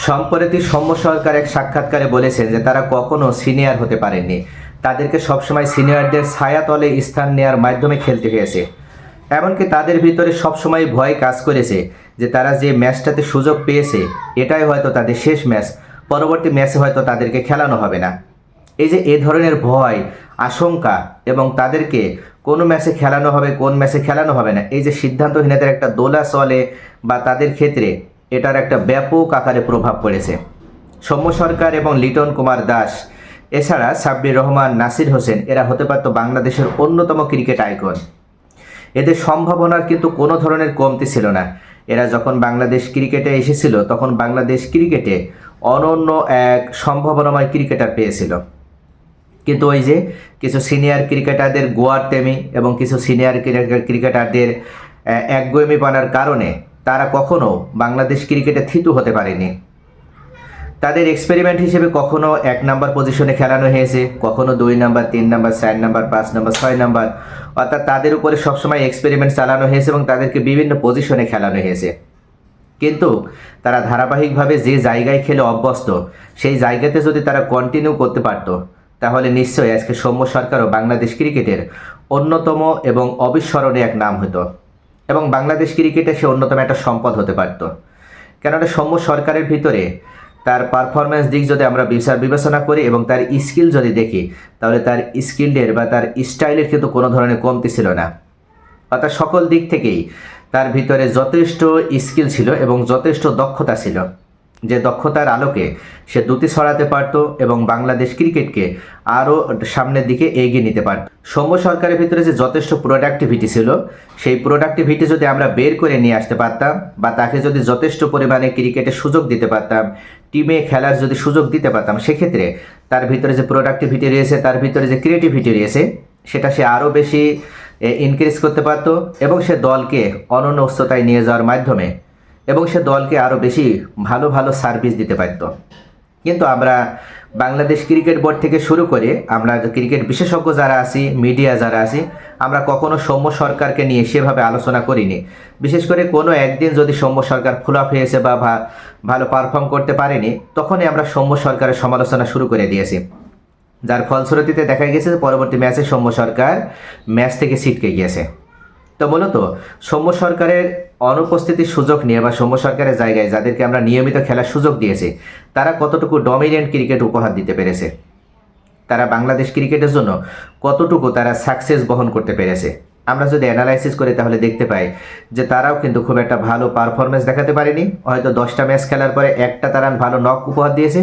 সম্প্রতি সৌম্য সরকার এক সাক্ষাৎকারে বলেছেন যে তারা কখনো সিনিয়র হতে পারেননি, তাদেরকে সবসময় সিনিয়রদের ছায়াতলে স্থান নেওয়ার মাধ্যমে খেলতে হয়েছে। এমনকি তাদের ভিতরে সবসময় ভয় কাজ করেছে যে তারা যে ম্যাচটাতে সুযোগ পেয়েছে এটাই হয়তো তাদের শেষ ম্যাচ, পরবর্তী ম্যাচে হয়তো তাদেরকে খেলানো হবে না। এই যে এ ধরনের ভয়, আশঙ্কা এবং তাদেরকে কোন ম্যাচে খেলানো হবে কোন ম্যাচে খেলানো হবে না, এই যে সিদ্ধান্তহীনতার একটা দোলা চলে বা তাদের ক্ষেত্রে এটার একটা ব্যাপক আকারে প্রভাব পড়েছে। সৌম্য সরকার এবং লিটন কুমার দাস এছাড়া সাব্বির রহমান, নাসির হোসেন এরা হতে পারত বাংলাদেশের অন্যতম ক্রিকেট আইকন। এদের সম্ভাবনার কিন্তু কোনো ধরনের কমতি ছিল না। এরা যখন বাংলাদেশ ক্রিকেটে এসেছিল তখন বাংলাদেশ ক্রিকেটে অনন্য এক সম্ভাবনাময় ক্রিকেটার পেয়েছিল। কিন্তু ওই যে কিছু সিনিয়র ক্রিকেটারদের গোয়ারতেমি এবং কিছু সিনিয়র ক্রিকেটারদের একগুঁয়েমিপনার কারণে তারা কখনো বাংলাদেশ ক্রিকেটে থিতু হতে পারেনি। তাদের এক্সপেরিমেন্ট হিসেবে কখনো 1 নাম্বার পজিশনে খেলানো হয়েছে, কখনো 2 number, 3 number, 4 number, 5 number, 6 number, অর্থাৎ তাদের উপরে সবসময় এক্সপেরিমেন্ট চালানো হয়েছে এবং তাদেরকে বিভিন্ন পজিশনে খেলানো হয়েছে। কিন্তু তারা ধারাবাহিকভাবে যে জায়গায় খেলে অভ্যস্ত সেই জায়গাতে যদি তারা কন্টিনিউ করতে পারত তাহলে নিশ্চয়ই আজকে সৌম্য সরকারও বাংলাদেশ ক্রিকেটের অন্যতম এবং অবিস্মরণীয় এক নাম হতো এবং বাংলাদেশ ক্রিকেটে সে অন্যতম একটা সম্পদ হতে পারত। কেননা সৌম্য সরকারের ভিতরে তার পারফরম্যান্স দিক যদি আমরা বিবেচনা করি এবং তার স্কিল যদি দেখি তাহলে তার স্কিলের বা তার স্টাইলের কিন্তু কোনো ধরনের কমতি ছিল না। অর্থাৎ সকল দিক থেকেই তার ভিতরে যথেষ্ট স্কিল ছিল এবং যথেষ্ট দক্ষতা ছিল, যে দক্ষতার আলোকে সে দ্রুতি ছড়াতে পারত এবং বাংলাদেশ ক্রিকেটকে আরও সামনের দিকে এগিয়ে নিতে পারত। সৌম্য সরকারের ভিতরে যে যথেষ্ট প্রোডাক্টিভিটি ছিল সেই প্রোডাক্টিভিটি যদি আমরা বের করে নিয়ে আসতে পারতাম বা তাকে যদি যথেষ্ট পরিমাণে ক্রিকেটের সুযোগ দিতে পারতাম, টিমে খেলার যদি সুযোগ দিতে পারতাম, সেক্ষেত্রে তার ভিতরে যে প্রোডাক্টিভিটি রয়েছে, তার ভিতরে যে ক্রিয়েটিভিটি রয়েছে সেটা সে আরও বেশি ইনক্রিজ করতে পারত এবং সে দলকে অনন্য উচ্চতায় নিয়ে যাওয়ার মাধ্যমে এবং সে দলকে আরও বেশি ভালো ভালো সার্ভিস দিতে পারত। কিন্তু আমরা বাংলাদেশ ক্রিকেট বোর্ড থেকে শুরু করে আমরা ক্রিকেট বিশেষজ্ঞ যারা আছি, মিডিয়া যারা আছি, আমরা কখনো সৌম্য সরকারকে নিয়ে সেভাবে আলোচনা করিনি। বিশেষ করে কোনো একদিন যদি সৌম্য সরকার ফ্লপ হয়েছে বা ভালো পারফর্ম করতে পারেনি তখনই আমরা সৌম্য সরকারের সমালোচনা শুরু করে দিয়েছি, যার ফলশ্রুতিতে দেখা গেছে পরবর্তী ম্যাচে সৌম্য সরকার ম্যাচ থেকে ছিটকে গিয়েছে। তো মূলত সৌম্য সরকারের অনুপস্থিতির সুযোগ নিয়ে বা সৌম্য সরকারের জায়গায় যাদেরকে আমরা নিয়মিত খেলার সুযোগ দিয়েছি তারা কতটুকু ডমিনেন্ট ক্রিকেট উপহার দিতে পেরেছে, তারা বাংলাদেশ ক্রিকেটের জন্য কতটুকু তারা সাকসেস বহন করতে পেরেছে, আমরা যদি অ্যানালাইসিস করি তাহলে দেখতে পাই যে তারাও কিন্তু খুব একটা ভালো পারফরমেন্স দেখাতে পারেনি। হয়তো 10টা ম্যাচ খেলার পরে একটা তারা ভালো নক উপহার দিয়েছে,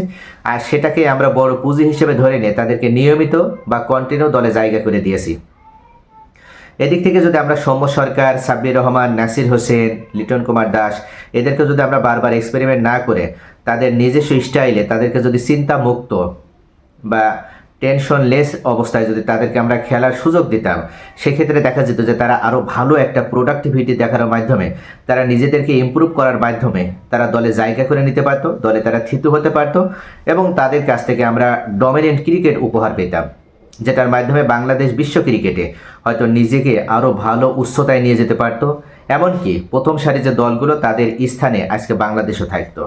আর সেটাকে আমরা বড় পুঁজি হিসেবে ধরে নিয়ে তাদেরকে নিয়মিত বা কন্টিনিউ দলে জায়গা করে দিয়েছি। এদিক থেকে যদি আমরা সৌম্য সরকার, সাব্বির রহমান, নাসির হোসেন, লিটন কুমার দাস এদেরকে যদি আমরা বারবার এক্সপেরিমেন্ট না করে তাদের নিজস্ব স্টাইলে তাদেরকে যদি চিন্তামুক্ত বা টেনশনলেস অবস্থায় যদি তাদেরকে আমরা খেলার সুযোগ দিতাম, সেক্ষেত্রে দেখা যেত যে তারা আরও ভালো একটা প্রোডাক্টিভিটি দেখানোর মাধ্যমে তারা নিজেদেরকে ইমপ্রুভ করার মাধ্যমে তারা দলে জায়গা করে নিতে পারত, দলে তারা থিতু হতে পারত এবং তাদের কাছ থেকে আমরা ডমিনেন্ট ক্রিকেট উপহার পেতাম, যেটার মাধ্যমে বাংলাদেশ বিশ্ব ক্রিকেটে হয়তো নিজেকে আরও ভালো উচ্চতায় নিয়ে যেতে পারত। এমনকি প্রথম সারি যে দলগুলো তাদের স্থানে আজকে বাংলাদেশও থাকতো।